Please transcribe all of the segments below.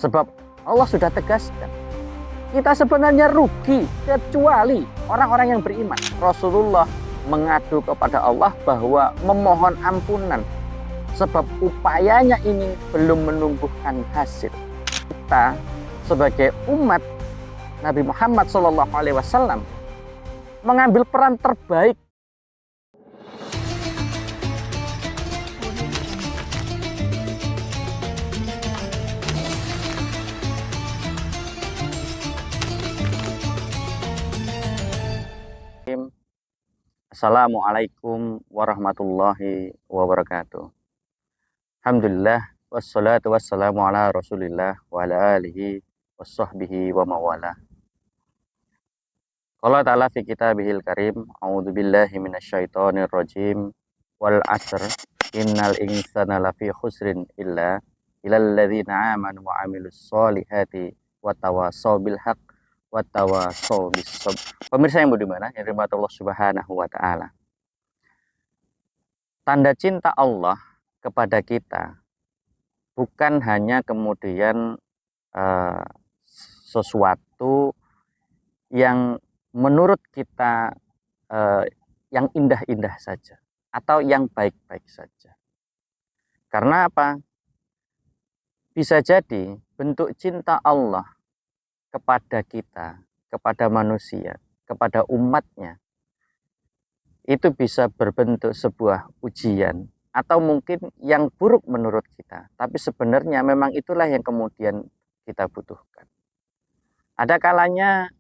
Sebab Allah sudah tegaskan, kita sebenarnya rugi kecuali orang-orang yang beriman. Rasulullah mengadu kepada Allah bahwa memohon ampunan sebab upayanya ini belum menumbuhkan hasil. Kita sebagai umat Nabi Muhammad SAW mengambil peran terbaik. Assalamualaikum warahmatullahi wabarakatuh. Alhamdulillah wassalatu wassalamu ala Rasulillah wa ala alihi wassahbihi wa mawala. Qala ta'ala fi kitabihil karim, a'udzu billahi minasyaitonir rajim. Wal 'asr innal insana lafi khusrin illa illal ladzina amanu wa 'amilus solihati wa tawassaw bil haqq wa tawassaw bis sabr. Pemirsa yang budiman, yang dirahmati Allah Subhanahu wa taala. Tanda cinta Allah kepada kita bukan hanya kemudian sesuatu yang menurut kita yang indah-indah saja atau yang baik-baik saja. Karena apa? Bisa jadi bentuk cinta Allah kepada kita, kepada manusia, kepada umatnya, itu bisa berbentuk sebuah ujian atau mungkin yang buruk menurut kita. Tapi sebenarnya memang itulah yang kemudian kita butuhkan. Ada kalanya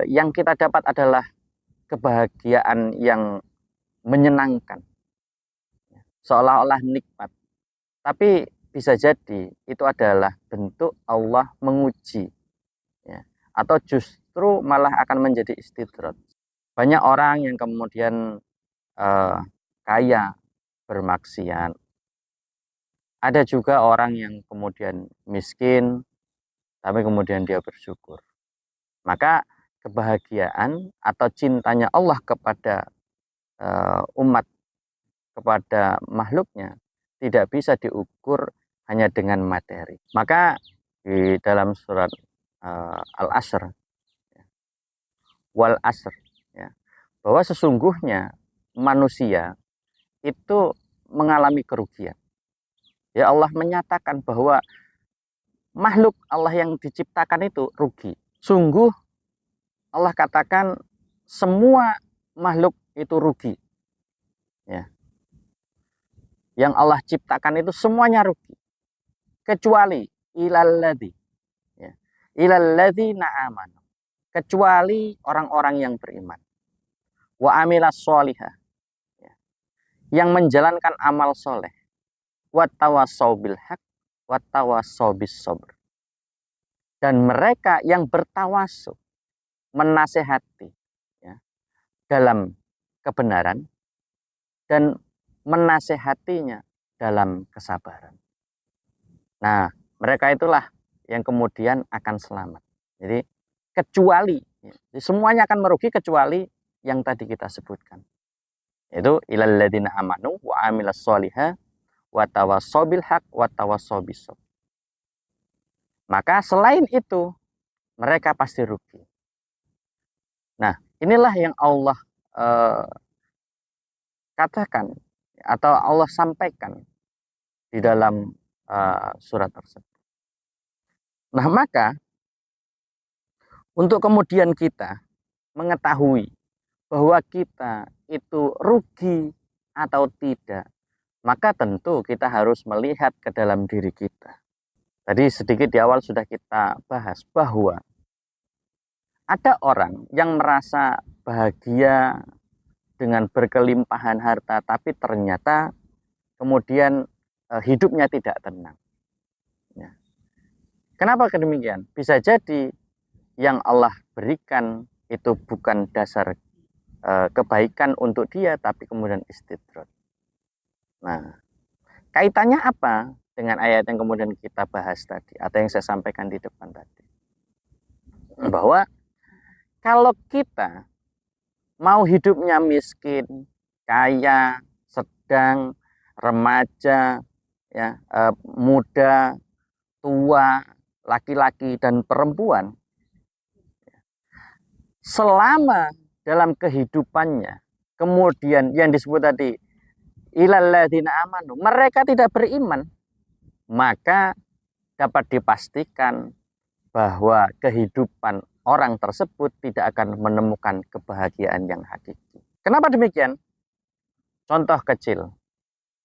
yang kita dapat adalah kebahagiaan yang menyenangkan, seolah-olah nikmat. Tapi bisa jadi itu adalah bentuk Allah menguji, ya, atau justru malah akan menjadi istidrat. Banyak orang yang kemudian kaya bermaksiat. Ada juga orang yang kemudian miskin, tapi kemudian dia bersyukur. Maka kebahagiaan atau cintanya Allah kepada umat, kepada makhluknya, tidak bisa diukur hanya dengan materi. Maka di dalam surat Al-Asr, wal asr, ya, bahwa sesungguhnya manusia itu mengalami kerugian. Ya, Allah menyatakan bahwa makhluk Allah yang diciptakan itu rugi. Sungguh Allah katakan semua makhluk itu rugi. Ya. Yang Allah ciptakan itu semuanya rugi. Kecuali ilalladzi, ya, ilalladzina amanu, kecuali orang-orang yang beriman, wa amilas sholihah, ya, yang menjalankan amal soleh, wa tawassaw bil haqq wa tawassaw bis sabr, dan mereka yang bertawassul, menasehati, ya, dalam kebenaran dan menasehatinya dalam kesabaran. Nah, mereka itulah yang kemudian akan selamat. Jadi kecuali, ya, semuanya akan merugi kecuali yang tadi kita sebutkan, yaitu ilal ladzina amanu wa amilas sholihah wa tawassaw bil haqq wa tawassaw bis sabr. Maka selain itu mereka pasti rugi. Nah, inilah yang Allah katakan atau Allah sampaikan di dalam surat tersebut. Nah, maka untuk kemudian kita mengetahui bahwa kita itu rugi atau tidak, maka tentu kita harus melihat ke dalam diri kita. Tadi sedikit di awal sudah kita bahas bahwa ada orang yang merasa bahagia dengan berkelimpahan harta, tapi ternyata kemudian hidupnya tidak tenang. Ya. Kenapa demikian? Bisa jadi yang Allah berikan itu bukan dasar kebaikan untuk dia, tapi kemudian istidrat. Nah, kaitannya apa dengan ayat yang kemudian kita bahas tadi, atau yang saya sampaikan di depan tadi? Bahwa kalau kita mau hidupnya miskin, kaya, sedang, remaja, ya, muda, tua, laki-laki dan perempuan, selama dalam kehidupannya, kemudian yang disebut tadi, ilal ladzina amanu, mereka tidak beriman, maka dapat dipastikan bahwa kehidupan orang tersebut tidak akan menemukan kebahagiaan yang hakiki. Kenapa demikian? Contoh kecil,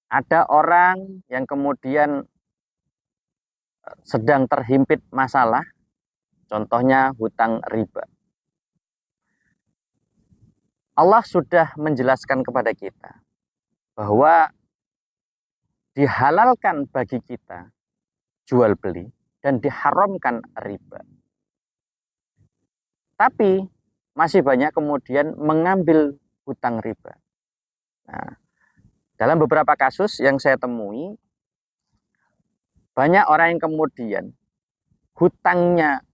ada orang yang kemudian sedang terhimpit masalah, contohnya hutang riba. Allah sudah menjelaskan kepada kita bahwa dihalalkan bagi kita jual beli dan diharamkan riba. Tapi masih banyak kemudian mengambil hutang riba. Nah, dalam beberapa kasus yang saya temui, banyak orang yang kemudian hutangnya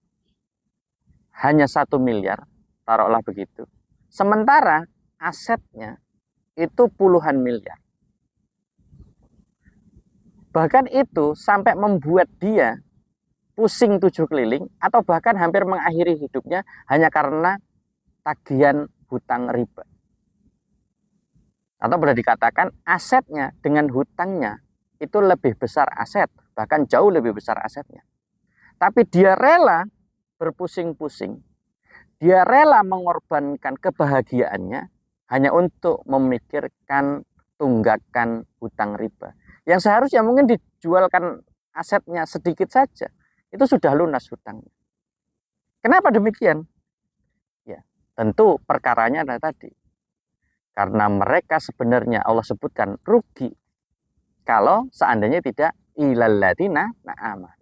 hanya 1 miliar, taruhlah begitu. Sementara asetnya itu puluhan miliar. Bahkan itu sampai membuat dia pusing 7 keliling atau bahkan hampir mengakhiri hidupnya hanya karena tagihan hutang riba. Atau boleh dikatakan asetnya dengan hutangnya itu lebih besar aset, bahkan jauh lebih besar asetnya. Tapi dia rela berpusing-pusing, dia rela mengorbankan kebahagiaannya hanya untuk memikirkan tunggakan hutang riba. Yang seharusnya mungkin dijualkan asetnya sedikit saja, itu sudah lunas hutangnya. Kenapa demikian? Ya, tentu perkaranya adalah tadi. Karena mereka sebenarnya Allah sebutkan rugi kalau seandainya tidak ilal ladzina amanu.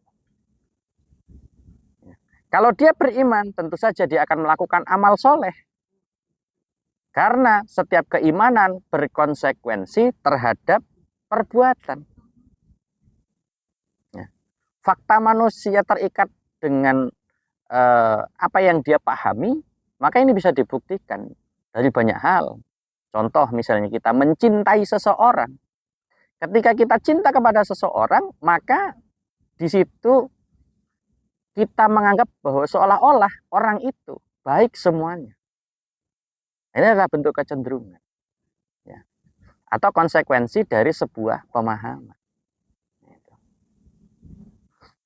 Kalau dia beriman, tentu saja dia akan melakukan amal soleh. Karena setiap keimanan berkonsekuensi terhadap perbuatan. Fakta manusia terikat dengan apa yang dia pahami, maka ini bisa dibuktikan dari banyak hal. Contoh misalnya kita mencintai seseorang. Ketika kita cinta kepada seseorang, maka di situ kita menganggap bahwa seolah-olah orang itu baik semuanya. Ini adalah bentuk kecenderungan. Ya. Atau konsekuensi dari sebuah pemahaman.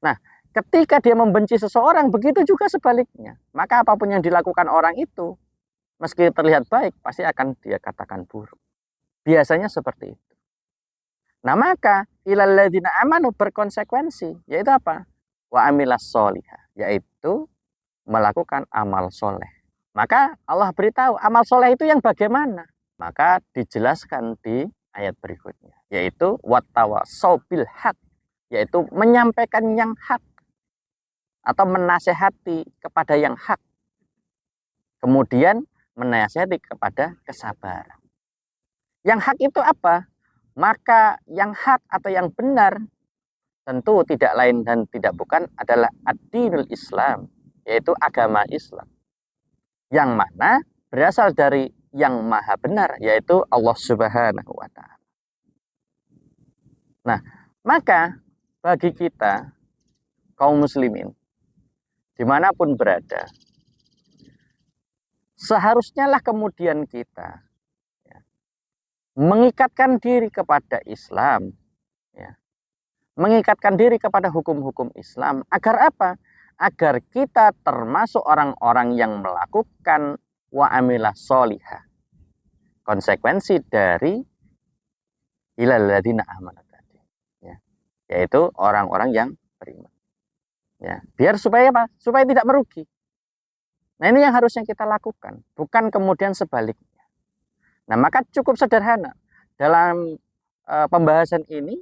Nah, ketika dia membenci seseorang, begitu juga sebaliknya. Maka apapun yang dilakukan orang itu, meski terlihat baik, pasti akan dia katakan buruk. Biasanya seperti itu. Nah, maka ilal ladzina amanu berkonsekuensi, yaitu apa? Wa amilas sholihah, yaitu melakukan amal soleh. Maka Allah beritahu amal soleh itu yang bagaimana? Maka dijelaskan di ayat berikutnya, yaitu wattawasau bil haq, yaitu menyampaikan yang hak atau menasehati kepada yang hak. Kemudian menasehati kepada kesabaran. Yang hak itu apa? Maka yang hak atau yang benar tentu tidak lain dan tidak bukan adalah ad-dinul Islam, yaitu agama Islam. Yang mana berasal dari yang maha benar, yaitu Allah Subhanahu wa ta'ala. Nah, maka bagi kita kaum muslimin dimanapun berada, seharusnya lah kemudian kita mengikatkan diri kepada Islam, ya, mengikatkan diri kepada hukum-hukum Islam. Agar apa? Agar kita termasuk orang-orang yang melakukan wa amilah sholihah. Konsekuensi dari ilal ladzina amanu tadi, ya, yaitu orang-orang yang beriman. Ya, biar supaya apa? Supaya tidak merugi. Nah, ini yang harusnya kita lakukan, bukan kemudian sebaliknya. Nah, maka cukup sederhana. Dalam pembahasan ini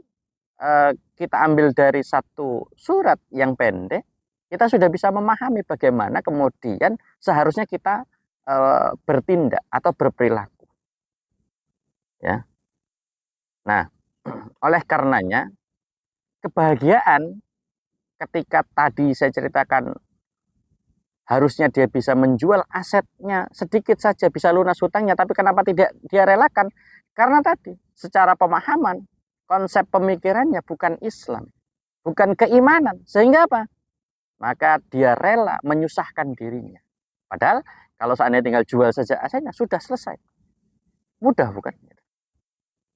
kita ambil dari satu surat yang pendek, kita sudah bisa memahami bagaimana kemudian seharusnya kita bertindak atau berperilaku. Ya. Nah, oleh karenanya kebahagiaan ketika tadi saya ceritakan harusnya dia bisa menjual asetnya sedikit saja, bisa lunas hutangnya, tapi kenapa tidak dia relakan? Karena tadi secara pemahaman, konsep pemikirannya bukan Islam. bukan keimanan. Sehingga apa? Maka dia rela menyusahkan dirinya. Padahal kalau seandainya tinggal jual saja asetnya, sudah selesai. Mudah bukan?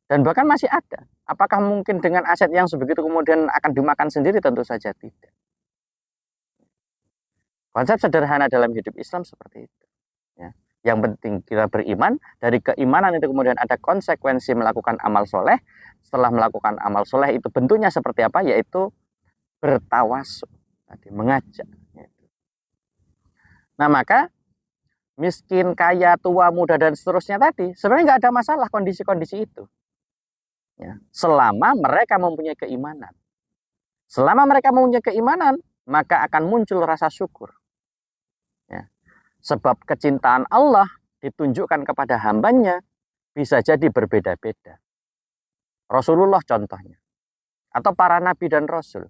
Dan bahkan masih ada. Apakah mungkin dengan aset yang sebegitu kemudian akan dimakan sendiri? Tentu saja tidak. Konsep sederhana dalam hidup Islam seperti itu. Ya. Yang penting kita beriman, dari keimanan itu kemudian ada konsekuensi melakukan amal soleh. Setelah melakukan amal soleh itu bentuknya seperti apa? Yaitu bertawasul, mengajak. Nah maka miskin, kaya, tua, muda, dan seterusnya tadi sebenarnya nggak ada masalah kondisi-kondisi itu. Ya. Selama mereka mempunyai keimanan. Selama mereka mempunyai keimanan, maka akan muncul rasa syukur. Ya. Sebab kecintaan Allah ditunjukkan kepada hambanya bisa jadi berbeda-beda. Rasulullah contohnya. Atau para nabi dan rasul.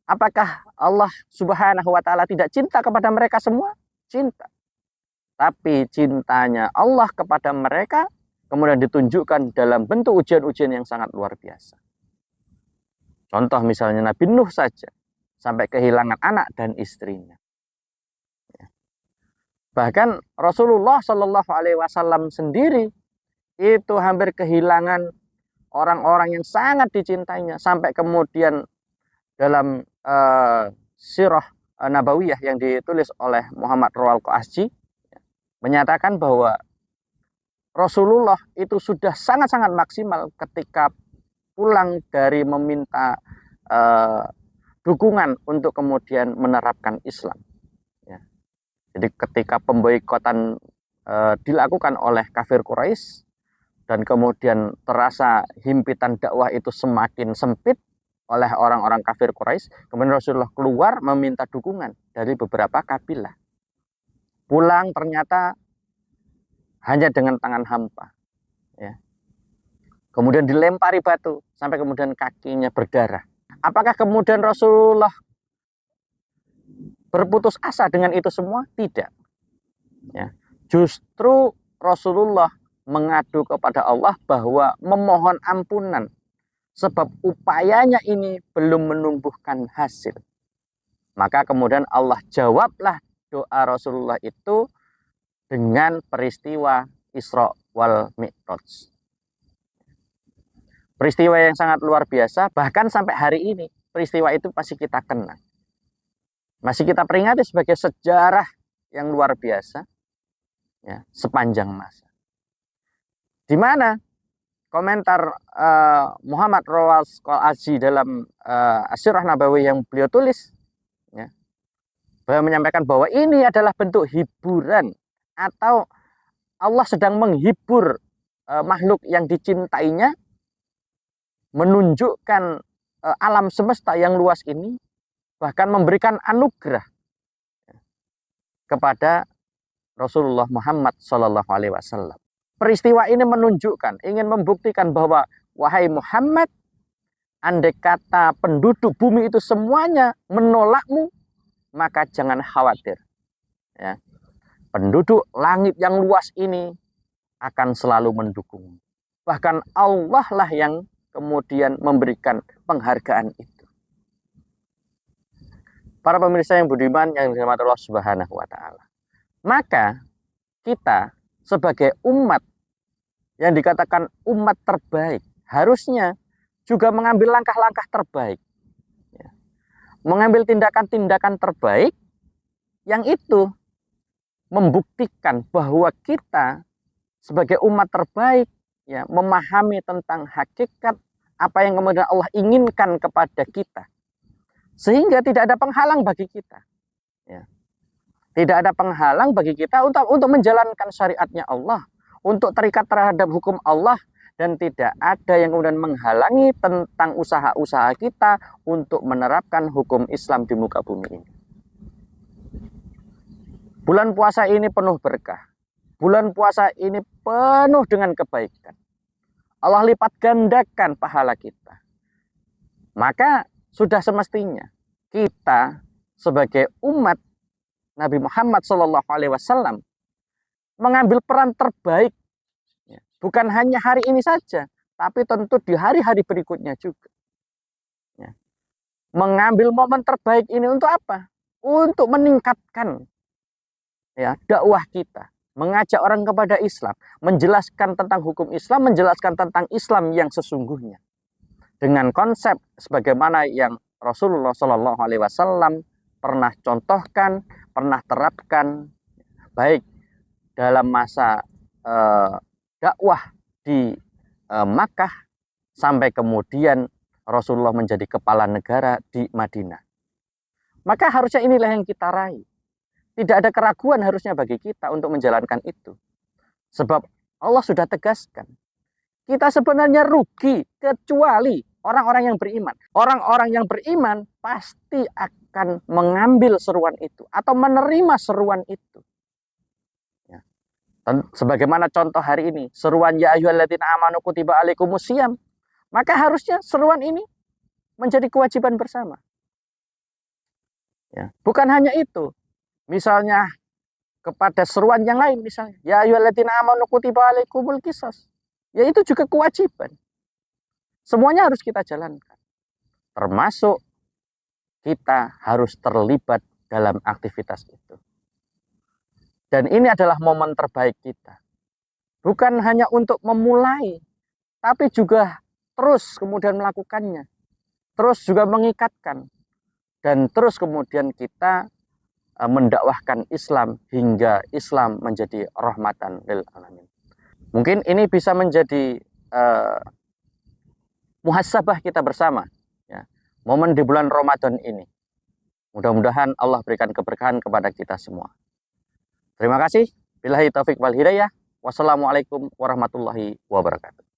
Apakah Allah Subhanahu wa ta'ala tidak cinta kepada mereka semua? Cinta. Tapi cintanya Allah kepada mereka kemudian ditunjukkan dalam bentuk ujian-ujian yang sangat luar biasa. Contoh misalnya Nabi Nuh saja, sampai kehilangan anak dan istrinya. Bahkan Rasulullah Shallallahu Alaihi Wasallam sendiri itu hampir kehilangan orang-orang yang sangat dicintainya, sampai kemudian dalam sirah Nabawiyah yang ditulis oleh Muhammad Rawal Qasji menyatakan bahwa Rasulullah itu sudah sangat-sangat maksimal ketika pulang dari meminta dukungan untuk kemudian menerapkan Islam. Ya. Jadi ketika pemboikotan dilakukan oleh kafir Quraisy dan kemudian terasa himpitan dakwah itu semakin sempit oleh orang-orang kafir Quraisy, kemudian Rasulullah keluar meminta dukungan dari beberapa kabilah. Pulang ternyata hanya dengan tangan hampa. Ya. Kemudian dilempari batu sampai kemudian kakinya berdarah. Apakah kemudian Rasulullah berputus asa dengan itu semua? Tidak. Ya. Justru Rasulullah mengadu kepada Allah bahwa memohon ampunan sebab upayanya ini belum menumbuhkan hasil. Maka kemudian Allah jawablah doa Rasulullah itu dengan peristiwa Isra wal Mi'raj. Peristiwa yang sangat luar biasa, bahkan sampai hari ini peristiwa itu masih kita kenang. Masih kita peringati sebagai sejarah yang luar biasa ya, sepanjang masa. Di mana komentar Muhammad Rawal Qasji dalam As-Sirah Nabawi yang beliau tulis, ya, beliau menyampaikan bahwa ini adalah bentuk hiburan atau Allah sedang menghibur makhluk yang dicintainya, menunjukkan alam semesta yang luas ini, bahkan memberikan anugerah kepada Rasulullah Muhammad SAW. Peristiwa ini menunjukkan, ingin membuktikan bahwa wahai Muhammad, andai kata penduduk bumi itu semuanya menolakmu, maka jangan khawatir. Ya. Penduduk langit yang luas ini akan selalu mendukung. Bahkan Allah lah yang kemudian memberikan penghargaan itu. Para pemirsa yang budiman yang dirahmati Allah Subhanahu wa ta'ala. Maka kita sebagai umat yang dikatakan umat terbaik harusnya juga mengambil langkah-langkah terbaik. Ya. Mengambil tindakan-tindakan terbaik yang itu membuktikan bahwa kita sebagai umat terbaik ya, memahami tentang hakikat apa yang kemudian Allah inginkan kepada kita, sehingga tidak ada penghalang bagi kita ya. Tidak ada penghalang bagi kita untuk menjalankan syariatnya Allah, untuk terikat terhadap hukum Allah, dan tidak ada yang kemudian menghalangi tentang usaha-usaha kita untuk menerapkan hukum Islam di muka bumi ini. Bulan puasa ini penuh berkah. Bulan puasa ini penuh dengan kebaikan. Allah lipat gandakan pahala kita. Maka sudah semestinya kita sebagai umat Nabi Muhammad SAW mengambil peran terbaik. Bukan hanya hari ini saja, tapi tentu di hari-hari berikutnya juga. mengambil momen terbaik ini untuk apa? Untuk meningkatkan ya dakwah kita, mengajak orang kepada Islam, menjelaskan tentang hukum Islam, menjelaskan tentang Islam yang sesungguhnya dengan konsep sebagaimana yang Rasulullah Shallallahu Alaihi Wasallam pernah contohkan, pernah terapkan, baik dalam masa dakwah di Makkah sampai kemudian Rasulullah menjadi kepala negara di Madinah. Maka harusnya inilah yang kita raih. Tidak ada keraguan harusnya bagi kita untuk menjalankan itu. Sebab Allah sudah tegaskan. Kita sebenarnya rugi kecuali orang-orang yang beriman. Orang-orang yang beriman pasti akan mengambil seruan itu atau menerima seruan itu. Ya. Sebagaimana contoh hari ini, seruan ya ayyuhalladzina amanu kutiba alaikumusiyam. Maka harusnya seruan ini menjadi kewajiban bersama. Ya. Bukan hanya itu. Misalnya kepada seruan yang lain, misalnya ya ayyuhalladzina amanu kutiba alaikumul qisas. Ya itu juga kewajiban. Semuanya harus kita jalankan. Termasuk kita harus terlibat dalam aktivitas itu. Dan ini adalah momen terbaik kita. Bukan hanya untuk memulai, tapi juga terus kemudian melakukannya. Terus juga mengikatkan. Dan terus kemudian kita mendakwahkan Islam hingga Islam menjadi rahmatan lil alamin. Mungkin ini bisa menjadi muhasabah kita bersama. Ya. Momen di bulan Ramadan ini. Mudah-mudahan Allah berikan keberkahan kepada kita semua. Terima kasih. Billahi taufik wal hidayah. Wassalamualaikum warahmatullahi wabarakatuh.